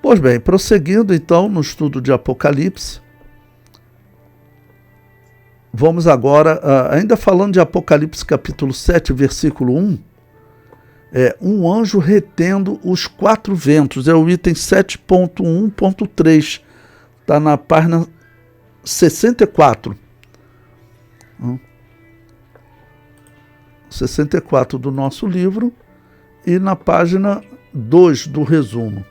Pois bem, prosseguindo então no estudo de Apocalipse, vamos agora, ainda falando de Apocalipse capítulo 7, versículo 1, um anjo retendo os 4 ventos, é o item 7.1.3, está na página 64. 64 do nosso livro e na página 2 do resumo.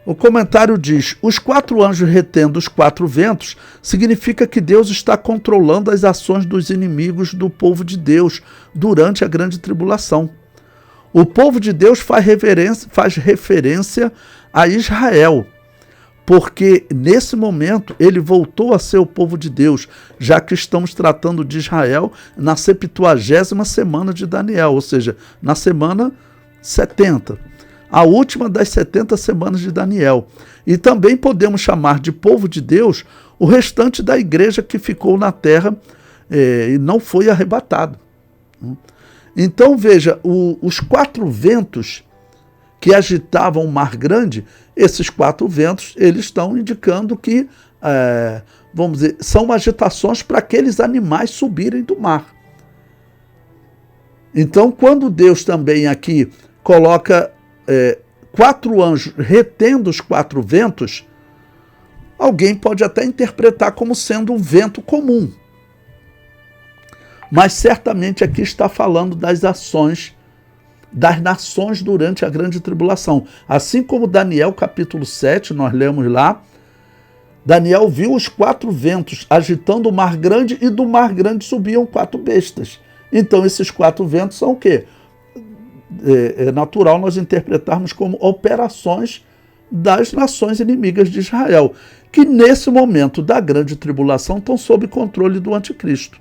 O comentário diz: os 4 anjos retendo os 4 ventos significa que Deus está controlando as ações dos inimigos do povo de Deus durante a grande tribulação. O povo de Deus faz referência a Israel, porque nesse momento ele voltou a ser o povo de Deus, já que estamos tratando de Israel na 70ª semana de Daniel, ou seja, na semana 70, a última das 70 semanas de Daniel. E também podemos chamar de povo de Deus o restante da igreja que ficou na terra e não foi arrebatado. Então veja, os 4 ventos que agitavam o mar grande, esses 4 ventos, eles estão indicando que, vamos dizer, são agitações para aqueles animais subirem do mar. Então, quando Deus também aqui coloca 4 anjos retendo os 4 ventos, alguém pode até interpretar como sendo um vento comum. Mas certamente aqui está falando das ações das nações durante a grande tribulação. Assim como Daniel capítulo 7, nós lemos lá, Daniel viu os 4 ventos agitando o mar grande e do mar grande subiam 4 bestas. Então esses 4 ventos são o quê? É natural nós interpretarmos como operações das nações inimigas de Israel, que nesse momento da grande tribulação estão sob controle do anticristo.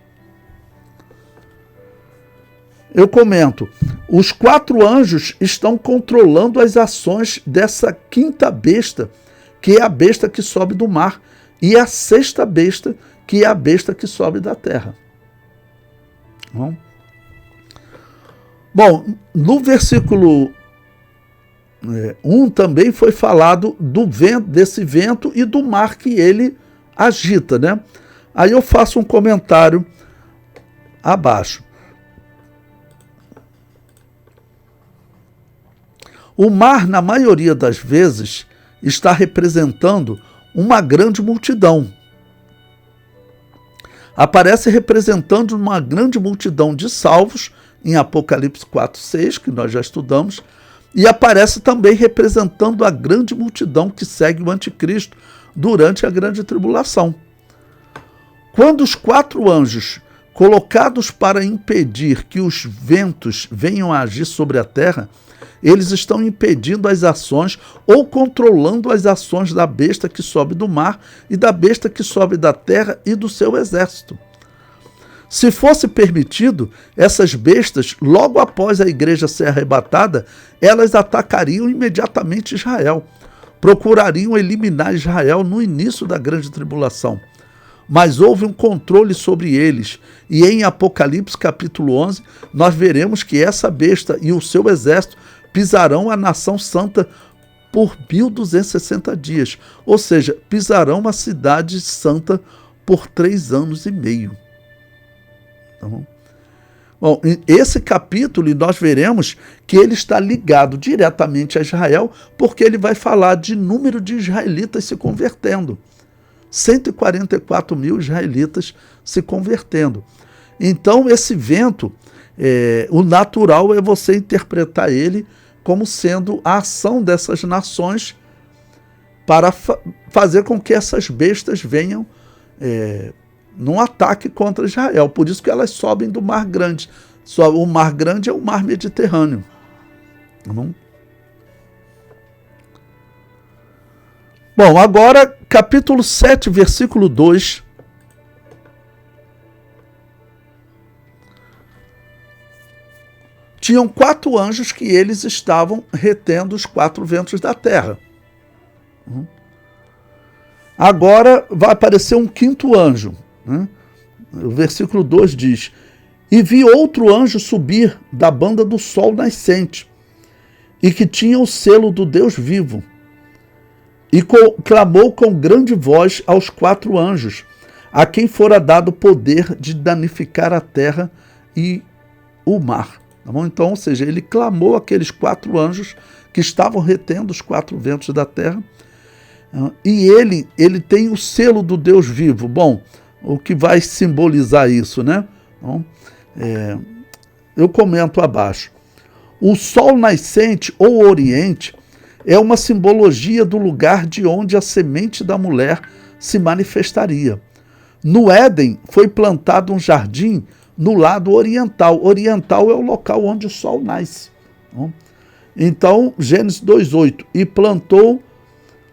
Eu comento, os 4 anjos estão controlando as ações dessa 5ª besta, que é a besta que sobe do mar, e a 6ª besta, que é a besta que sobe da terra. Bom, no versículo 1 também foi falado do vento, desse vento e do mar que ele agita, né? Aí eu faço um comentário abaixo. O mar, na maioria das vezes, está representando uma grande multidão. Aparece representando uma grande multidão de salvos, em Apocalipse 4:6, que nós já estudamos, e aparece também representando a grande multidão que segue o anticristo durante a grande tribulação. Quando os 4 anjos, colocados para impedir que os ventos venham a agir sobre a terra, eles estão impedindo as ações ou controlando as ações da besta que sobe do mar e da besta que sobe da terra e do seu exército. Se fosse permitido, essas bestas, logo após a igreja ser arrebatada, elas atacariam imediatamente Israel, procurariam eliminar Israel no início da grande tribulação. Mas houve um controle sobre eles, e em Apocalipse capítulo 11, nós veremos que essa besta e o seu exército pisarão a nação santa por 1260 dias, ou seja, pisarão a cidade santa por 3 anos e meio. Tá bom? Bom, esse capítulo nós veremos que ele está ligado diretamente a Israel, porque ele vai falar de número de israelitas se convertendo. 144 mil israelitas se convertendo. Então esse vento, o natural é você interpretar ele como sendo a ação dessas nações para fazer com que essas bestas venham num ataque contra Israel. Por isso que elas sobem do Mar Grande. O Mar Grande é o Mar Mediterrâneo. Tá bom? Bom, agora capítulo 7, versículo 2. Tinham 4 anjos que eles estavam retendo os 4 ventos da terra. Agora vai aparecer um 5º anjo. O versículo 2 diz: e vi outro anjo subir da banda do sol nascente, e que tinha o selo do Deus vivo. E clamou com grande voz aos 4 anjos, a quem fora dado o poder de danificar a terra e o mar. Tá bom? Então, ou seja, ele clamou aqueles 4 anjos que estavam retendo os 4 ventos da terra, e ele tem o selo do Deus vivo. Bom, o que vai simbolizar isso, né? Então, eu comento abaixo. O sol nascente ou oriente é uma simbologia do lugar de onde a semente da mulher se manifestaria. No Éden foi plantado um jardim no lado oriental. Oriental é o local onde o sol nasce. Então, Gênesis 2:8, e plantou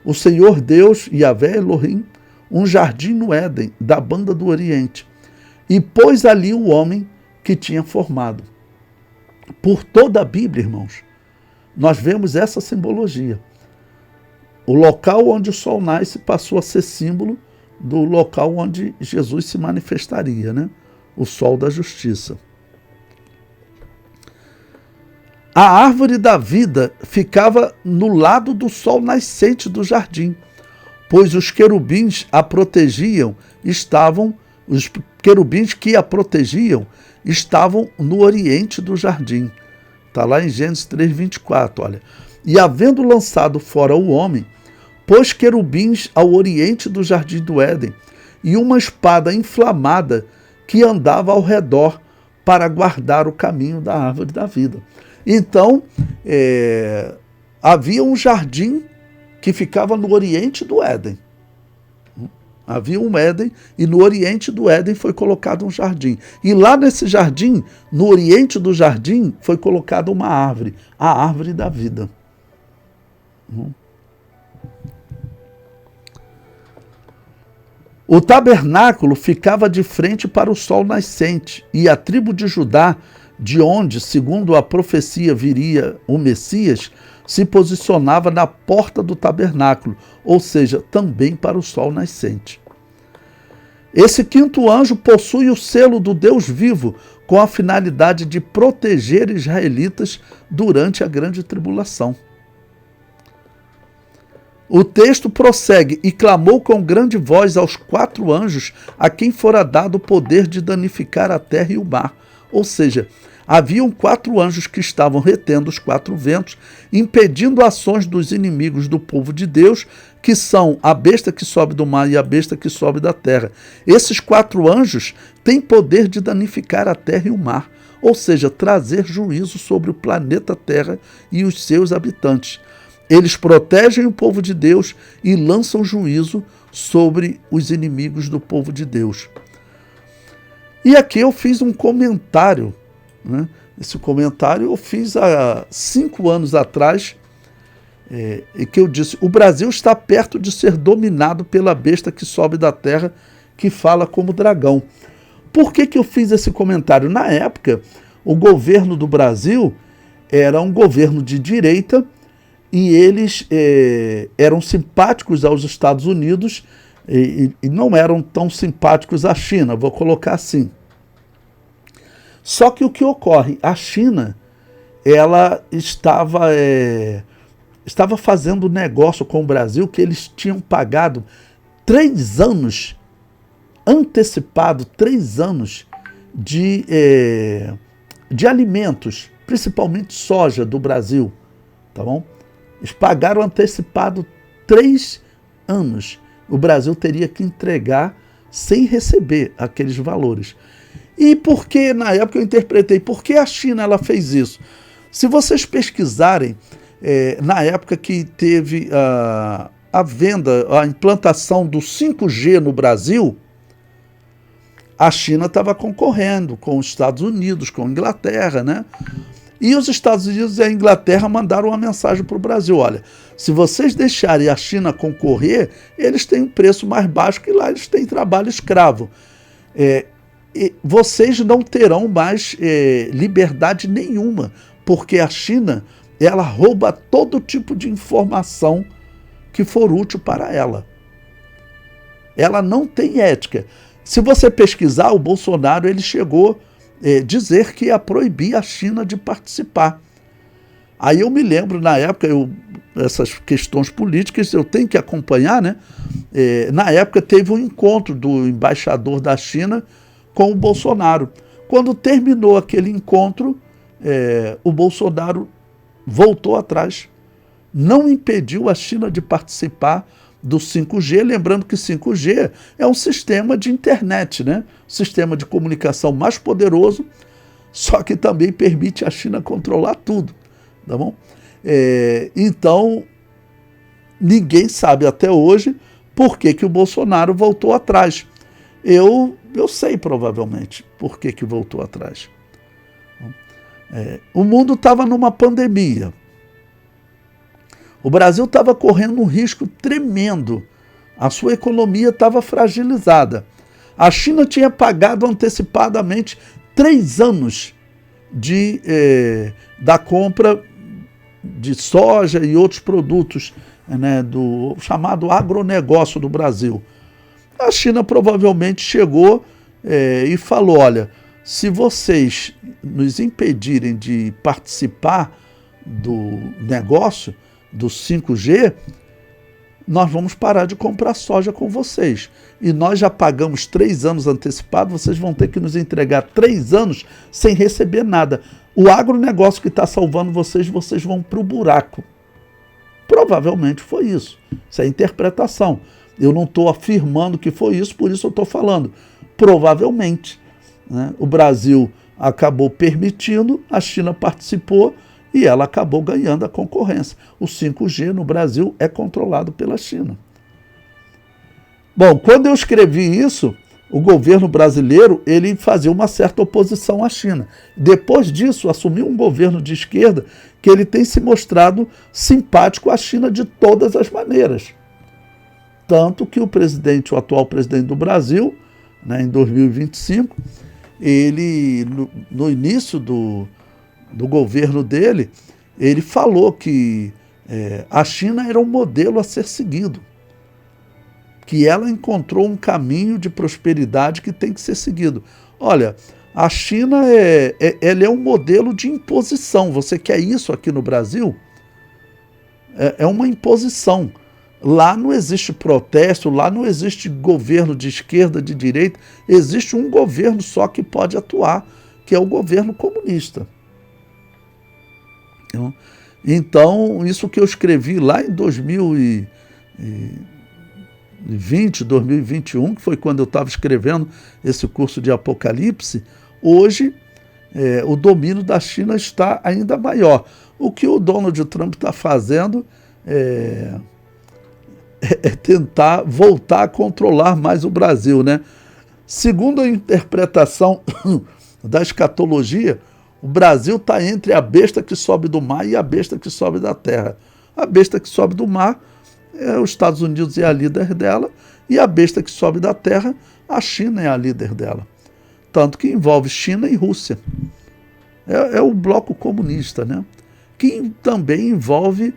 o Senhor Deus, Yahvé Elohim, um jardim no Éden, da banda do Oriente, e pôs ali o homem que tinha formado. Por toda a Bíblia, irmãos, nós vemos essa simbologia. O local onde o sol nasce passou a ser símbolo do local onde Jesus se manifestaria, né? O sol da justiça. A árvore da vida ficava no lado do sol nascente do jardim, pois os querubins a protegiam, os querubins que a protegiam estavam no oriente do jardim. Está lá em Gênesis 3:24, olha. E havendo lançado fora o homem, pôs querubins ao oriente do jardim do Éden, e uma espada inflamada que andava ao redor para guardar o caminho da árvore da vida. Então, havia um jardim que ficava no oriente do Éden. Havia um Éden, e no oriente do Éden foi colocado um jardim. E lá nesse jardim, no oriente do jardim, foi colocada uma árvore, a árvore da vida. O tabernáculo ficava de frente para o sol nascente, e a tribo de Judá, de onde, segundo a profecia, viria o Messias, se posicionava na porta do tabernáculo, ou seja, também para o sol nascente. Esse 5º anjo possui o selo do Deus vivo, com a finalidade de proteger israelitas durante a grande tribulação. O texto prossegue, e clamou com grande voz aos 4 anjos, a quem fora dado o poder de danificar a terra e o mar. Ou seja, haviam 4 anjos que estavam retendo os 4 ventos, impedindo ações dos inimigos do povo de Deus, que são a besta que sobe do mar e a besta que sobe da terra. Esses 4 anjos têm poder de danificar a terra e o mar, ou seja, trazer juízo sobre o planeta Terra e os seus habitantes. Eles protegem o povo de Deus e lançam juízo sobre os inimigos do povo de Deus. E aqui eu fiz um comentário, né? Esse comentário eu fiz há 5 anos atrás, e que eu disse: o Brasil está perto de ser dominado pela besta que sobe da terra, que fala como dragão. Por que eu fiz esse comentário? Na época, o governo do Brasil era um governo de direita, e eles eram simpáticos aos Estados Unidos e não eram tão simpáticos à China, vou colocar assim. Só que o que ocorre? A China, ela estava fazendo negócio com o Brasil, que eles tinham pagado 3 anos, antecipado 3 anos de alimentos, principalmente soja do Brasil, tá bom? Eles pagaram antecipado 3 anos. O Brasil teria que entregar sem receber aqueles valores. E por que, na época eu interpretei, por que a China ela fez isso? Se vocês pesquisarem, na época que teve a venda, a implantação do 5G no Brasil, a China estava concorrendo com os Estados Unidos, com a Inglaterra, né? E os Estados Unidos e a Inglaterra mandaram uma mensagem para o Brasil: olha, se vocês deixarem a China concorrer, eles têm um preço mais baixo, que lá eles têm trabalho escravo. Vocês não terão mais liberdade nenhuma, porque a China ela rouba todo tipo de informação que for útil para ela. Ela não tem ética. Se você pesquisar, o Bolsonaro ele chegou dizer que ia proibir a China de participar. Aí eu me lembro, na época, essas questões políticas eu tenho que acompanhar, né? Na época teve um encontro do embaixador da China com o Bolsonaro. Quando terminou aquele encontro, o Bolsonaro voltou atrás. Não impediu a China de participar do 5G, lembrando que 5G é um sistema de internet, né? Sistema de comunicação mais poderoso, só que também permite a China controlar tudo, tá bom? Então, ninguém sabe até hoje por que o Bolsonaro voltou atrás. Eu sei provavelmente por que voltou atrás. O mundo estava numa pandemia. O Brasil estava correndo um risco tremendo. A sua economia estava fragilizada. A China tinha pagado antecipadamente 3 anos da compra de soja e outros produtos, né, do chamado agronegócio do Brasil. A China provavelmente chegou e falou, olha, se vocês nos impedirem de participar do negócio, do 5G, nós vamos parar de comprar soja com vocês. E nós já pagamos 3 anos antecipados, vocês vão ter que nos entregar 3 anos sem receber nada. O agronegócio que está salvando vocês vão para o buraco. Provavelmente foi isso. Isso é interpretação. Eu não estou afirmando que foi isso, por isso eu estou falando. Provavelmente, né? O Brasil acabou permitindo, a China participou, e ela acabou ganhando a concorrência. O 5G no Brasil é controlado pela China. Bom, quando eu escrevi isso, o governo brasileiro ele fazia uma certa oposição à China. Depois disso, assumiu um governo de esquerda que ele tem se mostrado simpático à China de todas as maneiras. Tanto que o atual presidente do Brasil, né, em 2025, ele, no início do governo dele, ele falou que a China era um modelo a ser seguido, que ela encontrou um caminho de prosperidade que tem que ser seguido. Olha, a China ela é um modelo de imposição. Você quer isso aqui no Brasil? É uma imposição. Lá não existe protesto, lá não existe governo de esquerda, de direita, existe um governo só que pode atuar, que é o governo comunista. Então, isso que eu escrevi lá em 2020, 2021, que foi quando eu estava escrevendo esse curso de Apocalipse, hoje o domínio da China está ainda maior. O que o Donald Trump está fazendo é tentar voltar a controlar mais o Brasil, né? Segundo a interpretação da escatologia, o Brasil está entre a besta que sobe do mar e a besta que sobe da terra. A besta que sobe do mar, os Estados Unidos é a líder dela, e a besta que sobe da terra, a China é a líder dela. Tanto que envolve China e Rússia. É o bloco comunista, né? Que também envolve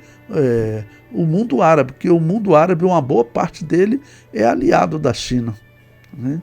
o mundo árabe, porque o mundo árabe, uma boa parte dele é aliado da China, né?